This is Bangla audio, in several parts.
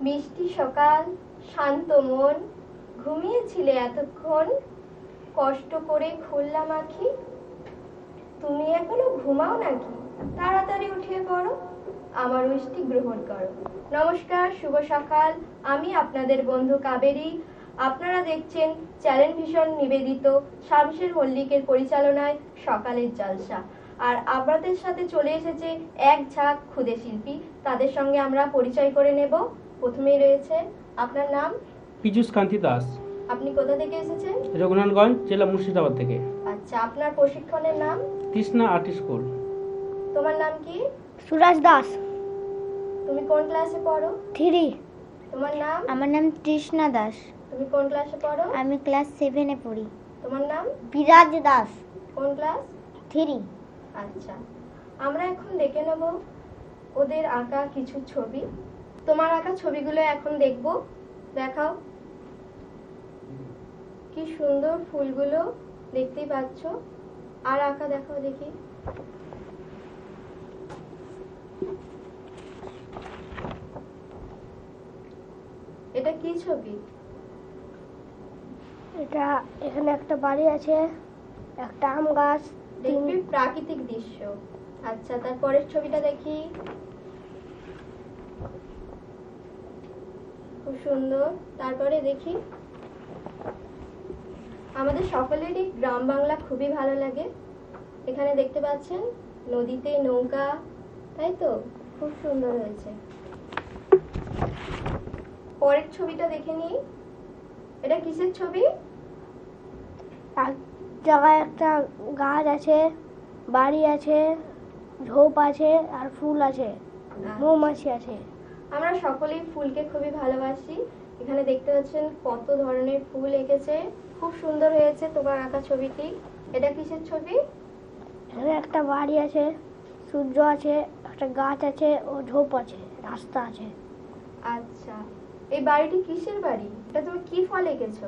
মিষ্টি সকাল, শান্ত মন, ঘুমিয়েছিলে এতক্ষণ, কষ্ট করে খুললাম আঁখি। তুমি এখনো ঘুমাও নাকি? তাড়াতাড়ি উঠে পড়ো, আমার মিষ্টি গ্রহণ করো। নমস্কার, শুভ সকাল। আমি আপনাদের বন্ধু কাবেরী। আপনারা দেখছেন চ্যানেল ভিশন নিবেদিত শামশের মল্লিকের পরিচালনায় সকালের জলসা। আর আপনাদের সাথে চলে এসেছে এক ঝাঁক ক্ষুদে শিল্পী। তাদের সঙ্গে আমরা পরিচয় করে নেব। প্রথমেই রয়েছে, আপনার নাম? পীযূষ কান্তি দাস। আপনি কোথা থেকে এসেছেন? রঘুনাথগঞ্জ, জেলা মুর্শিদাবাদ থেকে। আচ্ছা, আপনার প্রশিক্ষণের নাম? তৃষ্ণা আর্ট স্কুল। তোমার নাম কি? সুরাজ দাস। তুমি কোন ক্লাসে পড়ো? 3। তোমার নাম? আমার নাম তৃষ্ণা দাস। তুমি কোন ক্লাসে পড়ো? আমি ক্লাস 7 এ পড়ি। তোমার নাম? বিরাজ দাস। কোন ক্লাস? 3। আচ্ছা, আমরা এখন দেখে নেব ওদের আঁকা কিছু ছবি। তোমার আঁকা ছবিগুলো এখন দেখব। দেখাও, কি সুন্দর ফুলগুলো, দেখতেই পাচ্ছ। আর আঁকা দেখাও দেখি। এটা কি ছবি? এটা এখানে একটা বাড়ি আছে, একটা আম গাছ, দেখবি প্রাকৃতিক দৃশ্য। আচ্ছা, তারপরের ছবিটা দেখি। খুব সুন্দর। তারপরে দেখি, আমাদের সকলেরই গ্রাম বাংলা খুবই ভালো লাগে। এখানে দেখতে পাচ্ছেন নদীতে নৌকা, তাই তো? খুব সুন্দর হয়েছে। পরের ছবিটা দেখে নিই। এটা কিসের ছবি? এক জায়গায় একটা গাছ আছে, বাড়ি আছে, ঝোপ আছে আর ফুল আছে, মৌমাছি আছে। আমরা সকলেই ফুলকে খুবই ভালোবাসি। এখানে দেখতে পাচ্ছেন কত ধরনের ফুল এঁকেছে। খুব সুন্দর হয়েছে তোমার আঁকা ছবিটি। এটা কিসের ছবি? এখানে একটা বাড়ি আছে, সূর্য আছে, একটা গাছ আছে ও ঝোপ আছে, রাস্তা আছে। আচ্ছা, এই বাড়িটি কিসের বাড়ি? এটা তুমি কি ফল এঁকেছো?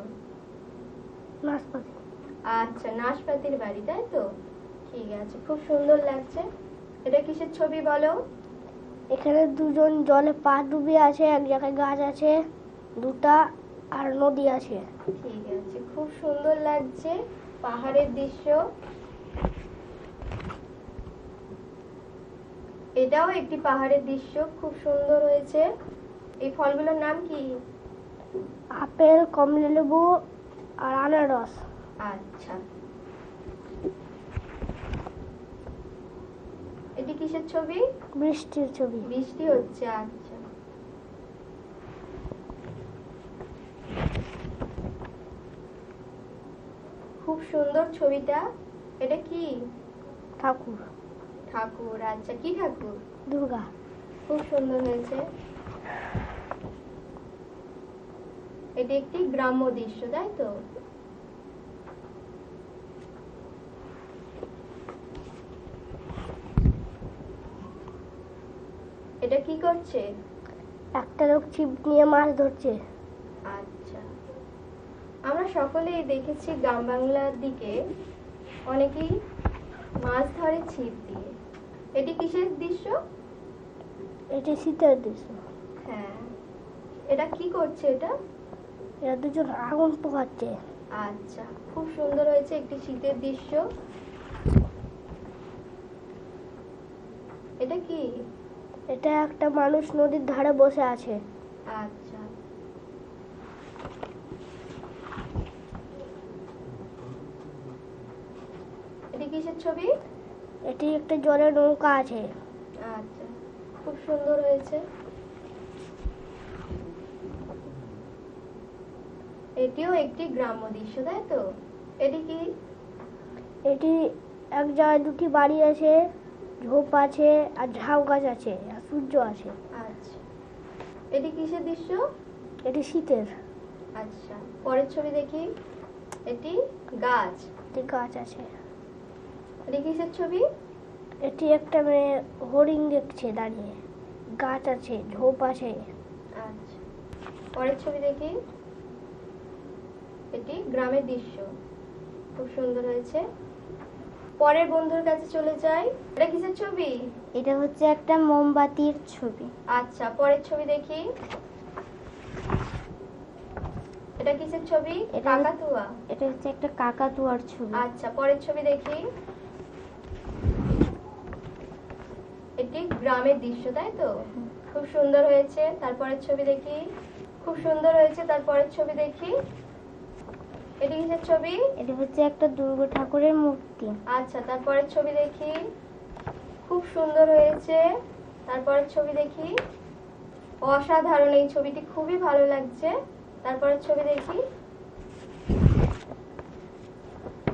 নাশপাতি। আচ্ছা, নাশপাতির বাড়ি, তাই তো? ঠিক আছে, খুব সুন্দর লাগছে। এটা কিসের ছবি বলো? এখানে দুজন জলে পা ডুবিয়ে আছে, এক জায়গায় গাছ আছে দুটা আর নদী আছে। ঠিক আছে, খুব সুন্দর লাগছে পাহাড়ের দৃশ্য। এটাও একটি পাহাড়ের দৃশ্য, খুব সুন্দর হয়েছে। এই ফলগুলোর নাম কি? আপেল, কমলালেবু আর আনারস। আচ্ছা, এটি কিসের ছবি? বৃষ্টির ছবি। বৃষ্টি হচ্ছে। আচ্ছা, খুব সুন্দর ছবিটা। এটা কি? ঠাকুর। ঠাকুর। আচ্ছা, কি ঠাকুর? দুর্গা। খুব সুন্দর হয়েছে। এটি একটি গ্রাম্য দৃশ্য, তাই তো? এটা কি করছে? একটা লোক ছিপ নিয়ে মাছ ধরছে। আচ্ছা, আমরা সকলেই দেখেছি গ্রাম বাংলার দিকে অনেকেই মাছ ধরে ছিপ দিয়ে। এটি কিসের দৃশ্য? এটি শীতের দৃশ্য। হ্যাঁ, এটা কি করছে এটা? এরা দুজন আগুন পোহাচ্ছে। আচ্ছা, খুব সুন্দর হয়েছে, একটি শীতের দৃশ্য। এটা কি? এটা একটা মানুষ নদীর ধারে বসে আছে। আচ্ছা, এটি কিসের ছবি? এটি একটা জলের নৌকা আছে। আচ্ছা, খুব সুন্দর হয়েছে। এটিও একটি গ্রাম্য দৃশ্য, তাই তো? এটি কি? এটি এক জায়গায় দুটি বাড়ি আছে, ঝোপ আছে আর ঝাউ গাছ আছে আর সূর্য আছে। আচ্ছা, এটি কিসের দৃশ্য? এটি শীতের। আচ্ছা, পরের ছবি দেখি। এটি গাছ। এটি গাছ আছে। এটি কিসের ছবি? এটি একটা মেয়ে হরিণ দেখছে দাঁড়িয়ে, গাছ আছে, ঝোপ আছে। আচ্ছা, পরের ছবি দেখি। এটি গ্রামের দৃশ্য, খুব সুন্দর হয়েছে। পরের বন্ধুর কাছে চলে যাই। এটা কিসের ছবি? এটা হচ্ছে একটা মোমবাতির ছবি। আচ্ছা, পরের ছবি দেখি। এটা কিসের ছবি? এটা- কাকাতুয়া। এটা হচ্ছে একটা কাকাতুয়ার ছবি। আচ্ছা, পরের ছবি দেখি। এটি গ্রামের দৃশ্য, তাই তো? খুব সুন্দর হয়েছে। তারপরের ছবি দেখি। খুব সুন্দর হয়েছে। তারপরের ছবি দেখি। এটি কিসের ছবি? এটা হচ্ছে একটা দুর্গা ঠাকুরের মূর্তি। আচ্ছা, তারপরের ছবি দেখি। খুব সুন্দর হয়েছে। তারপরের ছবি দেখি। অসাধারণ, এই ছবিটি খুবই ভালো লাগছে। তারপরের ছবি দেখি।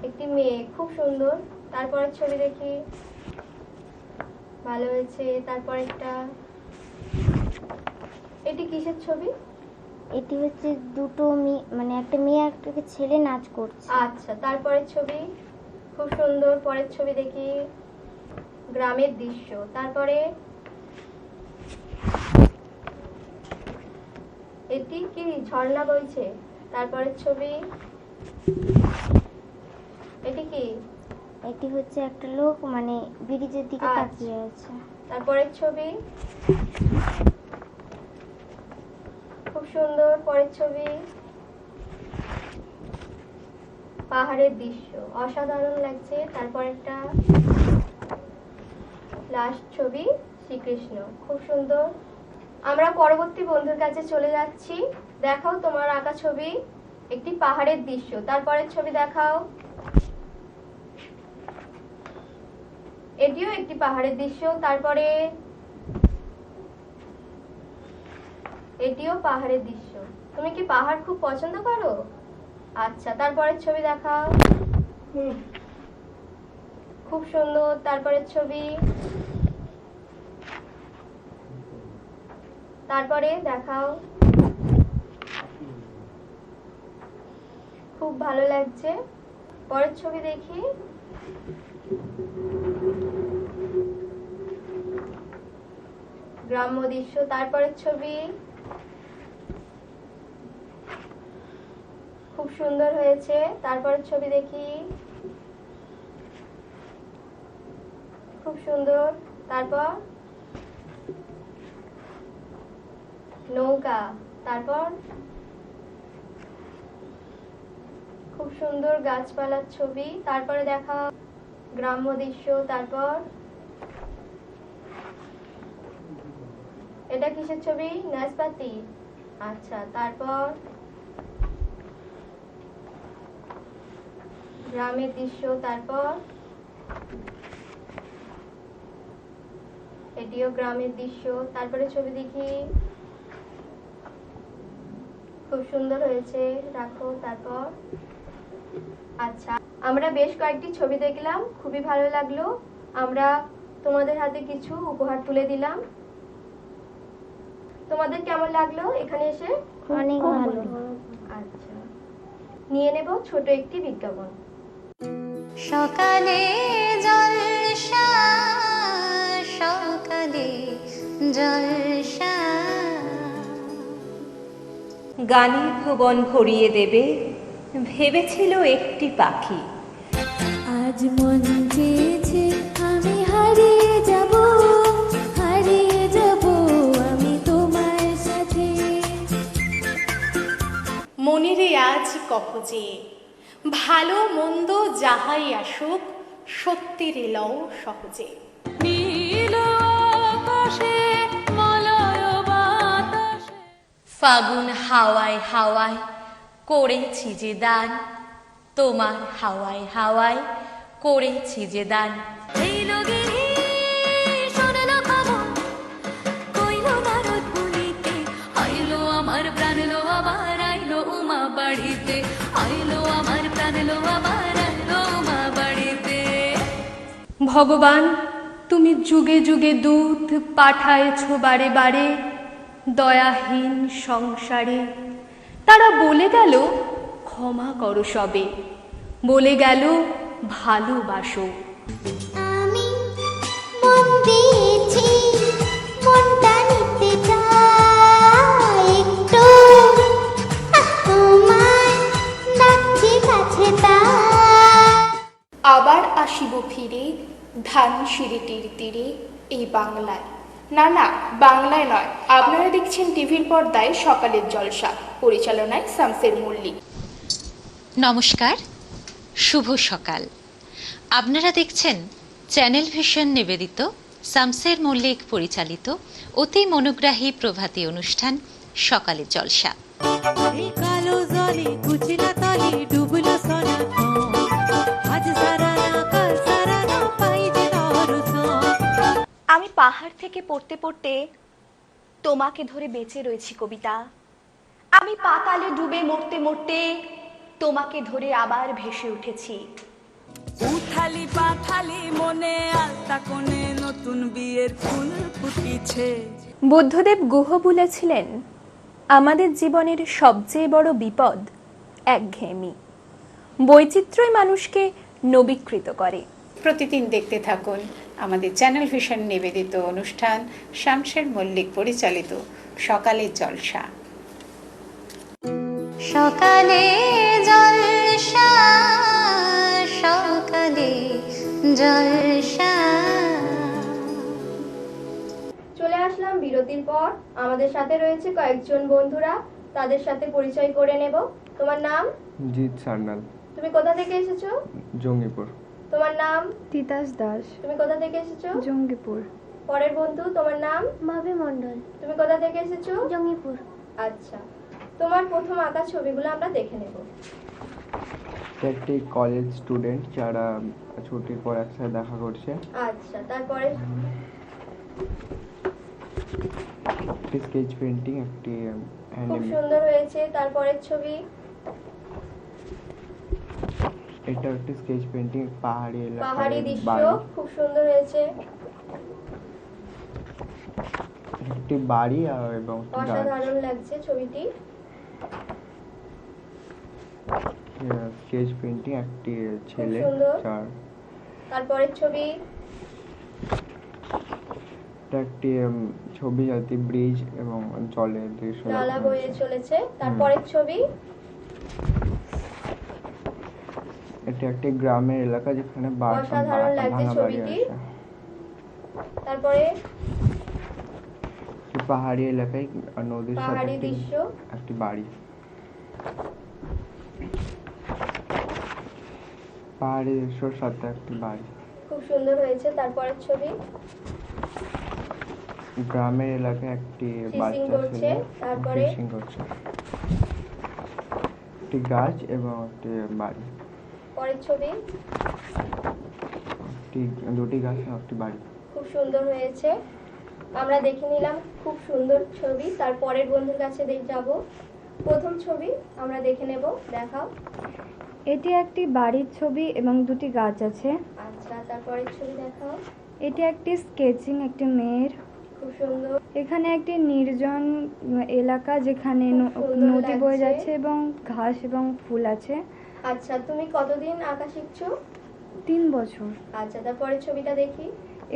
একটি মেয়ে, খুব সুন্দর। তারপরের ছবি দেখি। ভালো হয়েছে। তারপর একটা, এটি কিসের ছবি? এটি হচ্ছে দুটো মেয়ে, মানে একটা মেয়ে আর একটা ছেলে নাচ করছে। আচ্ছা, তারপরের ছবি। খুব সুন্দর। পরের ছবি দেখি। গ্রামের দৃশ্য। তারপরে এটি কি ঝর্ণা বইছে? তারপরের ছবি। এটি কি? এটি হচ্ছে একটা লোক মানে ব্রিজের দিকে আচ্ছা। তাকিয়ে আছে। তারপরের ছবি। খুব সুন্দর। পরের ছবি। পাহাড়ের দৃশ্য, অসাধারণ লাগছে। তারপর একটা লাস্ট ছবি, শ্রীকৃষ্ণ, খুব সুন্দর। আমরা পরবর্তী বন্ধুর কাছে চলে যাচ্ছি। দেখাও তোমার আঁকা ছবি। একটি পাহাড়ের দৃশ্য। তারপরের ছবি দেখাও। এটিও একটি পাহাড়ের দৃশ্য। তারপরে এটিও পাহাড়ের দৃশ্য। তুমি কি পাহাড় খুব পছন্দ করো? আচ্ছা, তারপরের ছবি দেখাও। খুব সুন্দর। তারপরের ছবি। তারপরে দেখাও। খুব ভালো লাগছে। পরের ছবি দেখি। গ্রাম্য দৃশ্য। তারপরের ছবি। খুব সুন্দর হয়েছে। তারপরের ছবি দেখি। খুব সুন্দর। তারপর নৌকা। তারপর খুব সুন্দর গাছপালার ছবি। তারপরে দেখা গ্রাম্য দৃশ্য। তারপর এটা কিসের ছবি? নাশপাতি। আচ্ছা, তারপর গ্রামের দৃশ্য। তারপর এটিও গ্রামের দৃশ্য। তারপরে ছবি দেখি। খুব সুন্দর হয়েছে। রাখো। তারপর আচ্ছা, আমরা বেশ কয়েকটি ছবি দেখলাম, খুবই ভালো লাগলো। আমরা তোমাদের হাতে কিছু উপহার তুলে দিলাম। তোমাদের কেমন লাগলো এখানে এসে? অনেক ভালো। আচ্ছা, নিয়ে নেব ছোট একটি বিজ্ঞাপন। সকালে জলসা, সকালে জলসা, গানে ভুবন ভরিয়ে দেবে ভেবেছিল একটি পাখি। আজ মন চেয়েছে আমি হারিয়ে যাব, হারিয়ে যাব আমি তোমার সাথে। মনেরে আজ কহ যে ভালো মন্দ যাহাই আসুক, সত্যের এলও সহজে। নীল আকাশে মলয় বাতাসে, ফাগুন হাওয়ায় হাওয়ায় করেছি যে দান, তোমার হাওয়ায় হাওয়ায় করেছি যে দান। এই লগিনী শোনে না খবর, কইল নারদ বলিতে, আইলো আমার প্রাণ লো আবার আইলো উমা বাড়িতে, আইলো আমার প্রাণ লো আবার আইলো উমা বাড়িতে। ভগবান, তুমি যুগে যুগে দূত পাঠায়েছ বারে বারে দয়াহীন সংসারে। তারা বলে গেল ক্ষমা করো সবে, বলে গেল ভালোবাসো। আমি মন দিয়েছি, মনটা নিতে চাই একটু, তোমায় ডাকছি কাছে তাই। আবার আসিব ফিরে ধানসিঁড়িটির তীরে এই বাংলায়, না না, বাংলায় নয়, আপনারা দেখছেন টিভির পর্দায় সকালের জলসা, পরিচালনায় শামসের মল্লিক। নমস্কার, শুভ সকাল। আপনারা দেখছেন চ্যানেল ভিশন নিবেদিত শামসের মল্লিক পরিচালিত অতি মনোগ্রাহী প্রভাতী অনুষ্ঠান সকালের জলসা। কালো জলে কুচলা তলে ডুবলো সনাতন, আজ সারা না কাল সারা না পাই যে দর্শন। আমি পাহাড় থেকে পড়তে পড়তে তোমাকে ধরে বেঁচে রয়েছি কবিতা। আমি পাতালে ডুবে মরতে মরতে তোমাকে ধরে আবার ভেসে উঠেছি। উথালি পাথালি মনে আলতা কোণে নতুন বিয়ের ফুল ফুটিছে। বুদ্ধদেব গুহ বলেছিলেন, আমাদের জীবনের সবচেয়ে বড় বিপদ একঘেয়েমি। বৈচিত্র্যই মানুষকে নবীকৃত করে। প্রতিদিন দেখতে থাকুন আমাদের চ্যানেল ভিশন নিবেদিত অনুষ্ঠান শামসের মল্লিক পরিচালিত সকালের জলসা। সকালে জলসা, সকালে জলসা। চলে আসলাম বিরতির পর। আমাদের সাথে রয়েছে কয়েকজন বন্ধুরা, তাদের সাথে পরিচয় করে নেব। তোমার নাম? জিৎ সান্যাল, তুমি কোথা থেকে এসেছো? জঙ্গিপুর। তোমার নাম? তিতাস দাস, তুমি কোথা থেকে এসেছো? জঙ্গিপুর। পরের বন্ধু, তোমার নাম? মাভি মণ্ডল, তুমি কোথা থেকে এসেছো? জঙ্গিপুর। আচ্ছা, তোমার প্রথম আঁকা ছবিগুলো আমরা দেখে নেব। একটি কলেজ স্টুডেন্ট যারা ছুটির পর একসাথে দেখা করছে। আচ্ছা, তারপরে? একটি স্কেচ পেন্টিং, একটি খুব সুন্দর হয়েছে। তারপরের ছবি? এটা একটি স্কেচ পেন্টিং, পাহাড়ি এলাকা, পাহাড়ি দৃশ্য, খুব সুন্দর হয়েছে। একটি বাড়ি এবং অসাধারণ লাগছে ছবিটি। স্কেচ পেন্টিং, একটি ছেলে। তারপরের ছবি? এটা একটি ছবি যাতে ব্রিজ এবং জলের দৃশ্য নালা বয়ে চলেছে। তারপরের ছবি? এটা একটি গ্রামের এলাকা যেখানে অসাধারণ লাগছে ছবিটি। তারপরে? পাহাড়ি এলাকায় নদীর সাথে পাহাড়ি দৃশ্য, একটি বাড়ি। পাহাড়ি দৃশ্যর সাথে একটি বাড়ি, খুব সুন্দর হয়েছে। তারপরের ছবি? গ্রামের এলাকায় একটি বাচ্চা ছেলে ফিশিং করছে। একটি গাছ এবং একটি বাড়ি। পরের ছবি? দুটি গাছ এবং একটি বাড়ি। খুব সুন্দর হয়েছে। আমরা দেখে নিলাম খুব সুন্দর ছবি। তারপরের বন্ধুর কাছে যাব। প্রথম ছবি আমরা দেখে নেব, দেখাও। এটি একটি বাড়ির ছবি এবং দুটি গাছ আছে। আচ্ছা, তারপরের ছবি দেখাও। এটি একটি স্কেচিং একটি মেয়ের। খুব সুন্দর। এখানে একটি নির্জন এলাকা যেখানে নদী বয়ে যাচ্ছে এবং ঘাস এবং ফুল আছে। আচ্ছা, তুমি কতদিন আঁকা শিখছো? 3 বছর। আচ্ছা, তারপরের ছবিটা দেখি।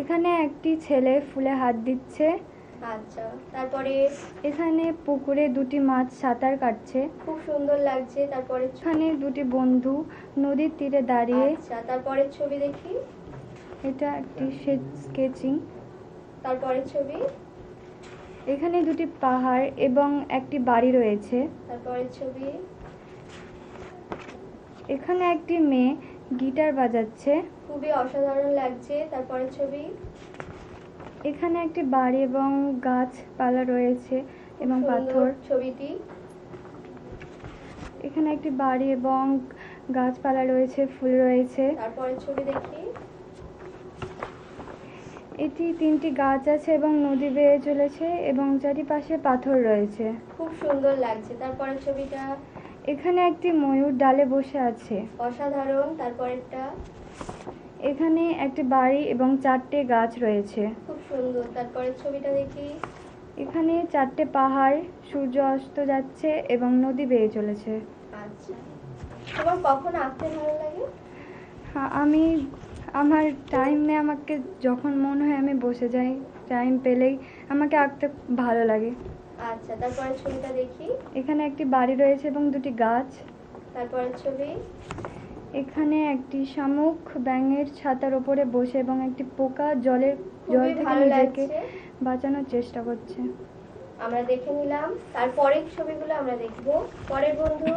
এখানে একটি ছেলে ফুলে হাত দিচ্ছে। আচ্ছা, তারপরে? এখানে পুকুরে দুটি মাছ সাঁতার কাটছে। খুব সুন্দর লাগছে। তারপরে? এখানে দুটি বন্ধু নদীর তীরে দাঁড়িয়ে। আচ্ছা, তারপরের ছবি দেখি। এটা একটি স্কেচিং। তারপরের ছবি? এখানে দুটি পাহাড় এবং একটি বাড়ি রয়েছে। তারপরের ছবি? এখানে একটি মেয়ে গিটার বাজাচ্ছে। খুবই অসাধারণ লাগছে। তারপরের ছবি? এখানে একটি বাড়ি এবং গাছপালা রয়েছে এবং পাথর। ছবিটি? এখানে একটি বাড়ি এবং গাছপালা রয়েছে, ফুল রয়েছে। তারপরের ছবি দেখি। এটি 3টি গাছ আছে এবং নদী বেয়ে চলেছে এবং চারিপাশে পাথর রয়েছে। খুব সুন্দর লাগছে। তারপরের ছবিটা? এখানে একটি ময়ূর ডালে বসে আছে। অসাধারণ। তারপরেরটা? এখানে একটি বাড়ি এবং 4টে গাছ রয়েছে। খুব সুন্দর। তারপরের ছবিটা দেখি। এখানে 4টে পাহাড়, সূর্য অস্ত যাচ্ছে এবং নদী বেয়ে চলেছে। আচ্ছা, তোমার কখন আঁকতে ভালো লাগে? আমার টাইমে আমাকে যখন মন হয় আমি বসে যাই, টাইম পেলেই আমাকে আঁকতে ভালো লাগে। আচ্ছা, তারপরের ছবিটা দেখি। এখানে একটি বাড়ি রয়েছে এবং দুটি গাছ। তারপরের ছবি? এখানে একটি শামুক ব্যাঙের ছাতার উপরে বসে এবং একটি পোকা জল খুবই থেকে ভালো নিজেকে লাগছে। বাঁচানোর চেষ্টা করছে। আমরা দেখে নিলাম, তারপরের ছবিগুলো আমরা দেখবো। পরের বন্ধু,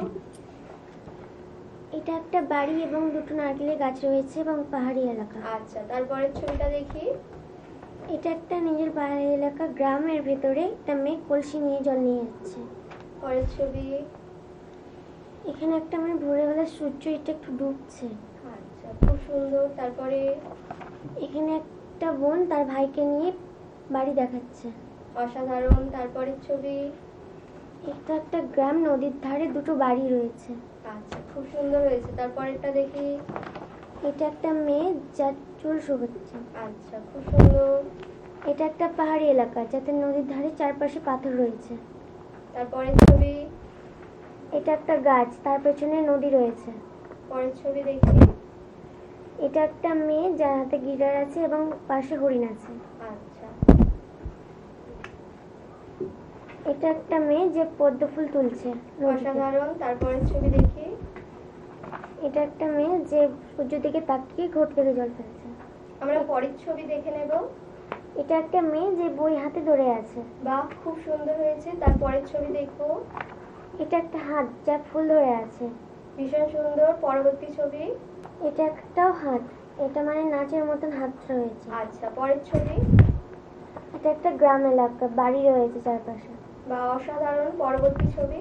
এটা একটা বাড়ি এবং দুটো নারকেলের গাছ রয়েছে এবং পাহাড়ি এলাকা। আচ্ছা, তারপরের ছবিটা দেখি। এটা একটা নিজের পাহাড়ি এলাকা, গ্রামের ভেতরে একটা মেয়ে কলসি নিয়ে জল নিয়ে যাচ্ছে। পরের ছবি। এখানে একটা মেয়ে ভোরবেলা সূর্য এটা একটু ডুবছে। আচ্ছা, খুব সুন্দর। তারপরে এখানে একটা বোন তার ভাইকে নিয়ে বাড়ি দেখাচ্ছে। অসাধারণ। তারপরের ছবি। এটা একটা গ্রাম, নদীর ধারে দুটো বাড়ি রয়েছে। আচ্ছা, খুব সুন্দর হয়েছে। তারপরেরটা দেখি। এটা একটা মেয়ে যার চুল শুকাচ্ছে। আচ্ছা, খুব সুন্দর। এটা একটা পাহাড়ি এলাকা যাতে নদীর ধারে চারপাশে পাথর রয়েছে। তারপরের ছবি। এটা একটা গাছ, তার পেছনে নদী রয়েছে। পরের ছবি দেখি। এটা একটা মেয়ে যার হাতে গিটার আছে এবং পাশে হরিণ আছে। আচ্ছা, এটা একটা মেয়ে যে পদ্ম ফুল তুলছে নদীতে। অসাধারণ। তারপরের ছবি দেখি। এটা একটা মেয়ে যে সূর্যের দিকে তাকিয়ে ঘট থেকে জল ফেলছে। আমরা পরের ছবি দেখে নেব। এটা একটা মেয়ে যে বই হাতে ধরে আছে। বাহ, খুব সুন্দর হয়েছে। তারপরের ছবি দেখবো। এটা একটা হাত যা ফুল ধরে আছে। ভীষণ সুন্দর। পরবর্তী ছবি। এটা একটাও হাত, এটা মানে নাচের মতন হাত রয়েছে। আচ্ছা, পরের ছবি। এটা একটা গ্রাম এলাকা, বাড়ি রয়েছে চারপাশে। বা অসাধারণ। পরবর্তী ছবি।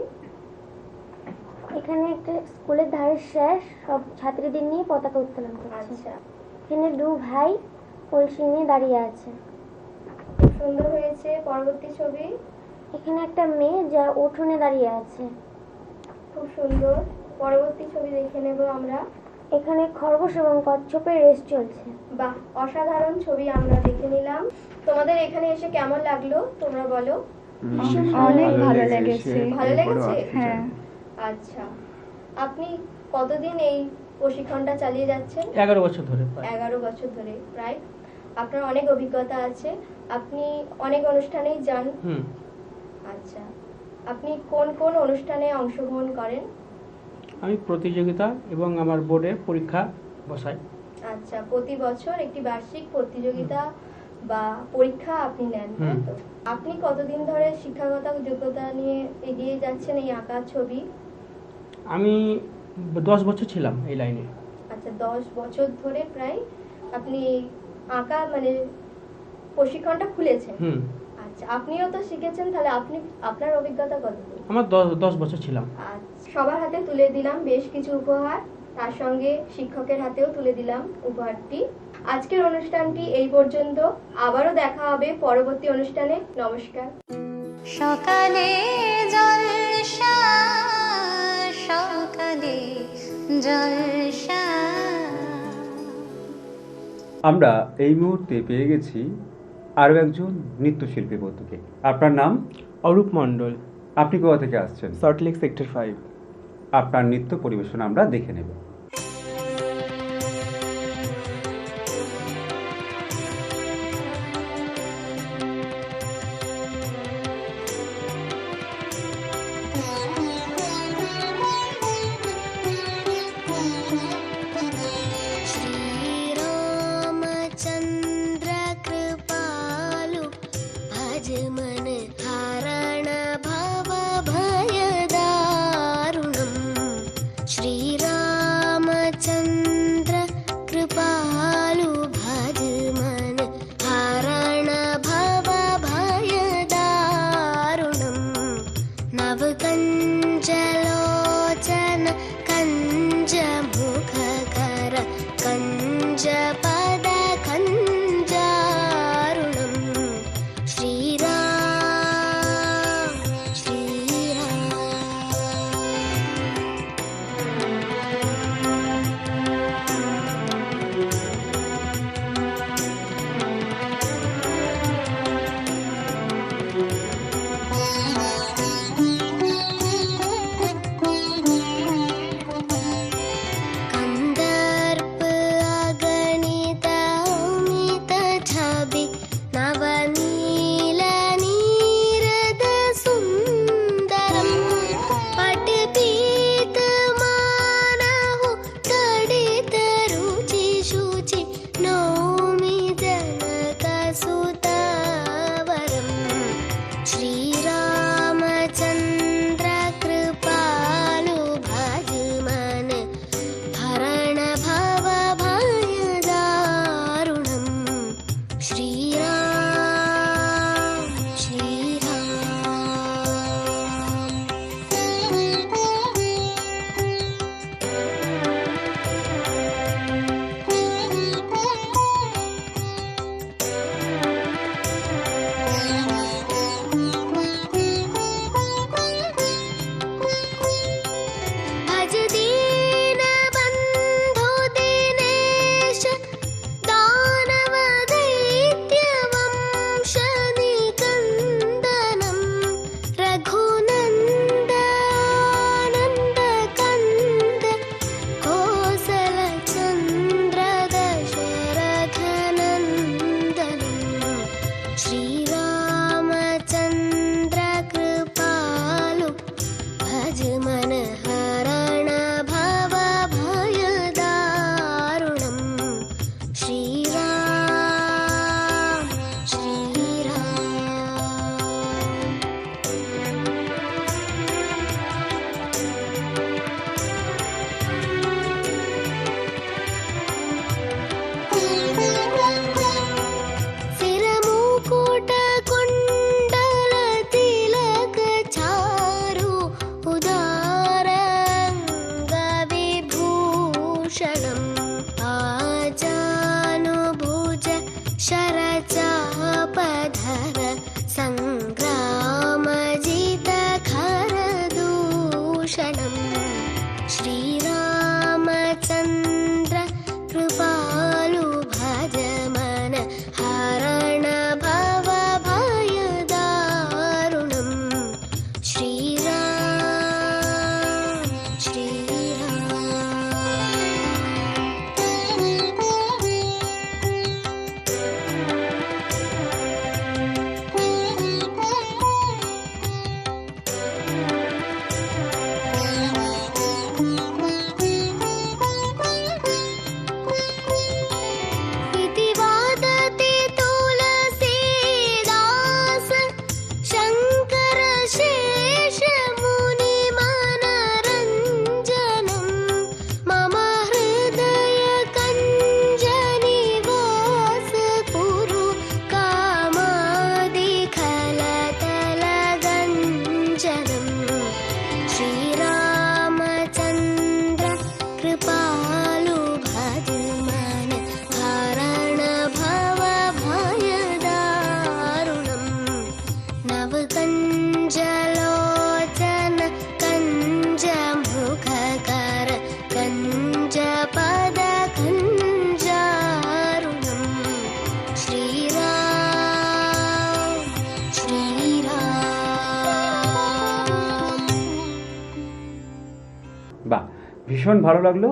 এখানে একটা স্কুলের ধারে শেষ সব ছাত্রীদের নিয়ে পতাকা উত্তোলন করছে। আচ্ছা, এখানে দু ভাই কলসি নিয়ে দাঁড়িয়ে আছে। খুব সুন্দর হয়েছে। পরবর্তী ছবি। এখানে একটা মেয়ে যা উঠোনে দাঁড়িয়ে আছে। খুব সুন্দর। পরবর্তী ছবি দেখে নেব আমরা। এখানে খরগোশ এবং কচ্ছপের রেস চলছে। বাহ, অসাধারণ ছবি আমরা দেখে নিলাম। তোমাদের এখানে এসে কেমন লাগলো তোমরা বলো? অনেক ভালো লেগেছে। ভালো লেগেছে? হ্যাঁ। আচ্ছা, আপনি কতদিন এই প্রশিক্ষণটা চালিয়ে যাচ্ছেন? 11 বছর ধরে প্রায়। 11 বছর ধরে প্রায়। আপনার অনেক অভিজ্ঞতা আছে, আপনি অনেক অনুষ্ঠানেই যান। আচ্ছা, আপনি কোন কোন অনুষ্ঠানে অংশগ্রহণ করেন? আমি প্রতিযোগিতা এবং আমার বোর্ডের পরীক্ষা বসাই। আচ্ছা, প্রতি বছর একটি বার্ষিক প্রতিযোগিতা বা পরীক্ষা আপনি নেন, তাই তো? আপনি কতদিন ধরে শিক্ষাগত যোগ্যতা নিয়ে এগিয়ে যাচ্ছেন এই আঁকা ছবি? আমি 10 বছর ছিলাম এই লাইনে। আচ্ছা, 10 বছর ধরে প্রায় আপনি আঁকা মানে প্রশিক্ষণটা খুলেছেন। আচ্ছা, আপনিও তো শিখেছেন, তাহলে আপনি আপনার অভিজ্ঞতা কতদিন? আমার 10 বছর ছিলাম। আচ্ছা, সবার হাতে তুলে দিলাম বেশ কিছু উপহার, তার সঙ্গে শিক্ষকের হাতেও তুলে দিলাম উপহারটি। আজকের অনুষ্ঠানটি এই পর্যন্ত, আবারও দেখা হবে পরবর্তী অনুষ্ঠানে। নমস্কার। সকালে জলসা, সকালে জলসা। আমরা এই মুহূর্তে পেয়ে গেছি আরও একজন নৃত্যশিল্পী বন্ধুকে। আপনার নাম? অরূপ মণ্ডল, আপনি কোথা থেকে আসছেন? সল্টলেক সেক্টর 5। আপনার নৃত্য পরিবেশন আমরা দেখে নেব। श्रीरामचन्द्र कृपालु भज मन हरण भव भयदारुणम्। श्रीरामचन्द्र कृपालु भज मन हरण भव भयदारुणम्। नवकञ्जलोचन कञ्जमुखकर कञ्जपद कञ्जारुणम्। श्रीराम कञ्जलोचन कञ्जमुखकर कञ्जपद कञ्जारुणं श्रीराम श्रीराम। বাহ, ভীষণ ভালো লাগলো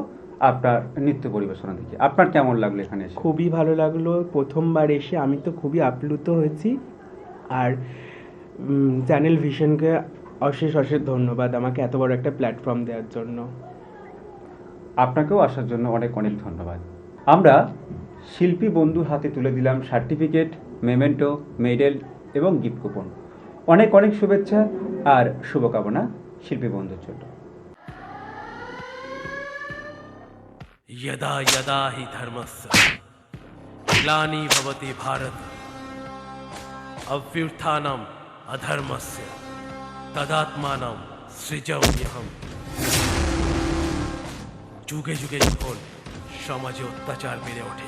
আপনার নৃত্য পরিবেশনা দেখে। আপনার কেমন লাগলো এখানে এসে? খুবই ভালো লাগলো, প্রথমবার এসে আমি তো খুবই আপ্লুত হয়েছি। আর চ্যানেল ভিশনকে অশেষ অশেষ ধন্যবাদ আমাকে এত বড় একটা প্ল্যাটফর্ম দেওয়ার জন্য। আপনাকেও আসার জন্য অনেক অনেক ধন্যবাদ। আমরা শিল্পী বন্ধুর হাতে তুলে দিলাম সার্টিফিকেট, মেমেন্টো, মেডেল এবং গিফট কুপন। অনেক অনেক শুভেচ্ছা আর শুভকামনা শিল্পী বন্ধুর জন্য। यदा यदा हि धर्मस्य ग्लानि भवति भारत अभ्युत्थानम् अधर्मस्य तदात्मानं सृजाम्यहम्। যুগে যুগে যখন সমাজে অত্যাচার বেড়ে ওঠে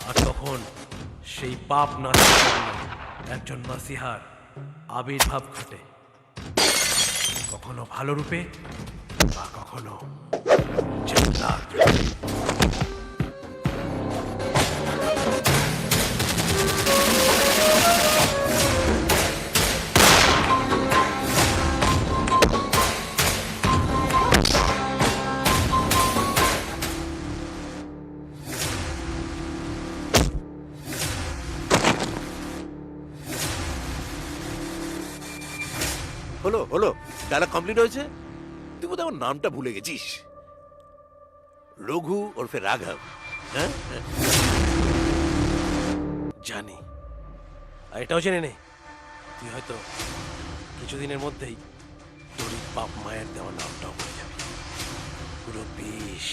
আর তখন সেই পাপ নাশের জন্য একজন নাসিহার আবির্ভাব ঘটে, কখনো ভালো রূপে বা কখনো জল্লাদ রূপে। হলো হলো, ডায়লগ কমপ্লিট হয়েছে। তুই বোধহয় আমার নামটা ভুলে গেছিস। রঘু ওরফে রাঘব। হ্যাঁ জানি, আর এটাও জেনে নে তুই হয়তো কিছুদিনের মধ্যেই তোর বাপ মায়ের দেওয়া নামটাও ভুলে যাবি। পুরো বিষ।